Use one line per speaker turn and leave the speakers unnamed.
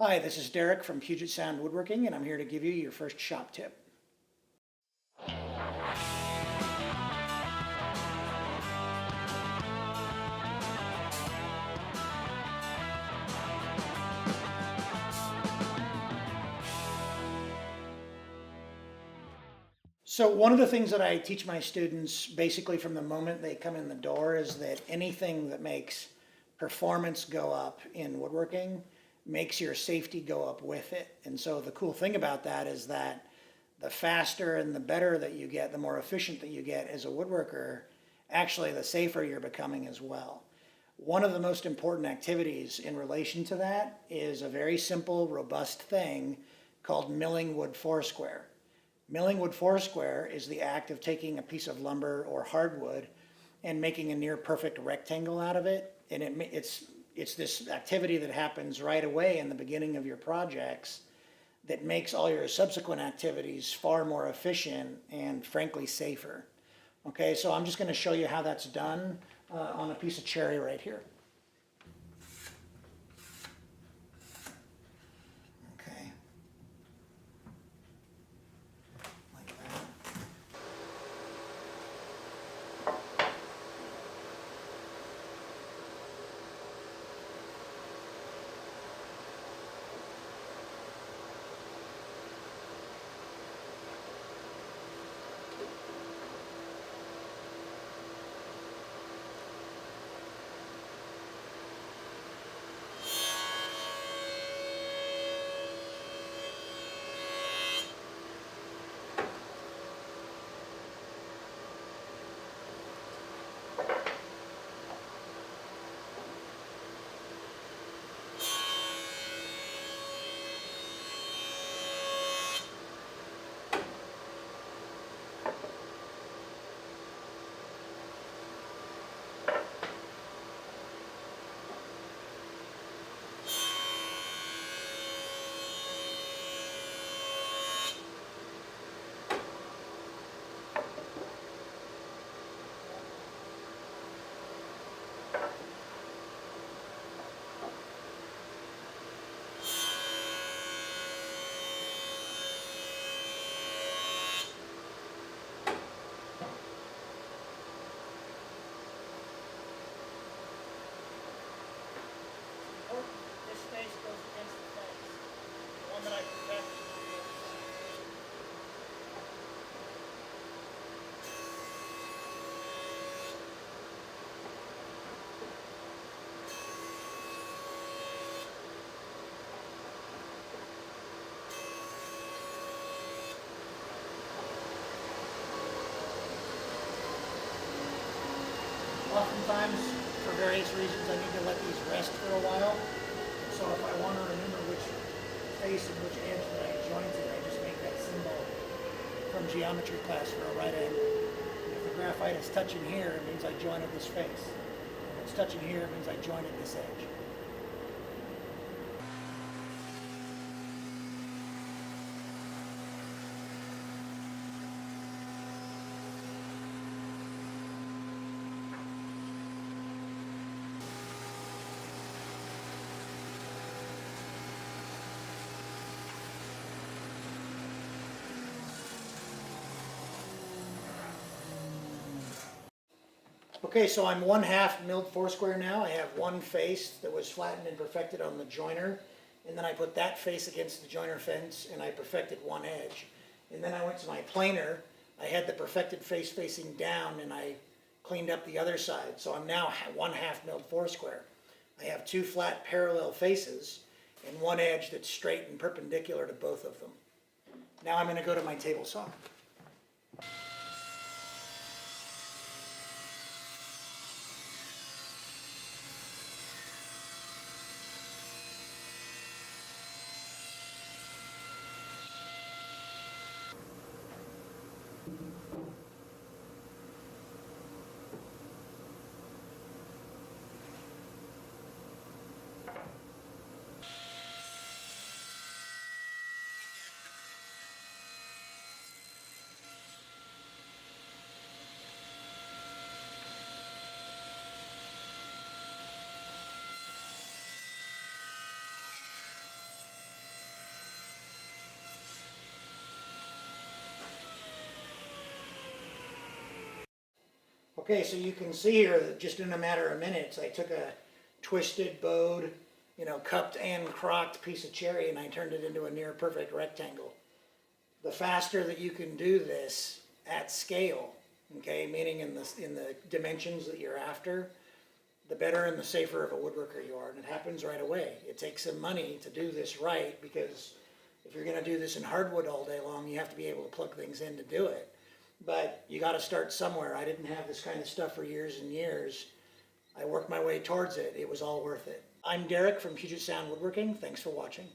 Hi, this is Derek from Puget Sound Woodworking, and I'm here to give you your first shop tip. So one of the things that I teach my students basically from the moment they come in the door is that anything that makes performance go up in woodworking makes your safety go up with it. And so the cool thing about that is that the faster and the better that you get, the more efficient that you get as a woodworker, actually the safer you're becoming as well. One of the most important activities in relation to that is a very simple, robust thing called milling wood foursquare. Milling wood foursquare is the act of taking a piece of lumber or hardwood and making a near perfect rectangle out of it. And it's this activity that happens right away in the beginning of your projects that makes all your subsequent activities far more efficient and frankly safer. Okay, so I'm just going to show you how that's done on a piece of cherry right here. Okay. Like that. This face goes against the face. The one that I perfected. Oftentimes, for various reasons, I need to let these rest for a while. So if I want to remember which face and which edge that I jointed, I just make that symbol from geometry class for a right angle. And if the graphite is touching here, it means I jointed this face. If it's touching here, it means I jointed this edge. Okay, so I'm 1/2 milled foursquare now. I have one face that was flattened and perfected on the joiner, and then I put that face against the joiner fence and I perfected one edge. And then I went to my planer. I had the perfected face facing down and I cleaned up the other side. So I'm now 1/2 milled foursquare. I have two flat parallel faces and one edge that's straight and perpendicular to both of them. Now I'm going to go to my table saw. Okay, so you can see here that just in a matter of minutes, I took a twisted, bowed, cupped and crocked piece of cherry and I turned it into a near perfect rectangle. The faster that you can do this at scale, okay, meaning in the dimensions that you're after, the better and the safer of a woodworker you are, and it happens right away. It takes some money to do this right, because if you're gonna do this in hardwood all day long, you have to be able to plug things in to do it. But you gotta start somewhere. I didn't have this kind of stuff for years and years. I worked my way towards it. It was all worth it. I'm Derek from Puget Sound Woodworking. Thanks for watching.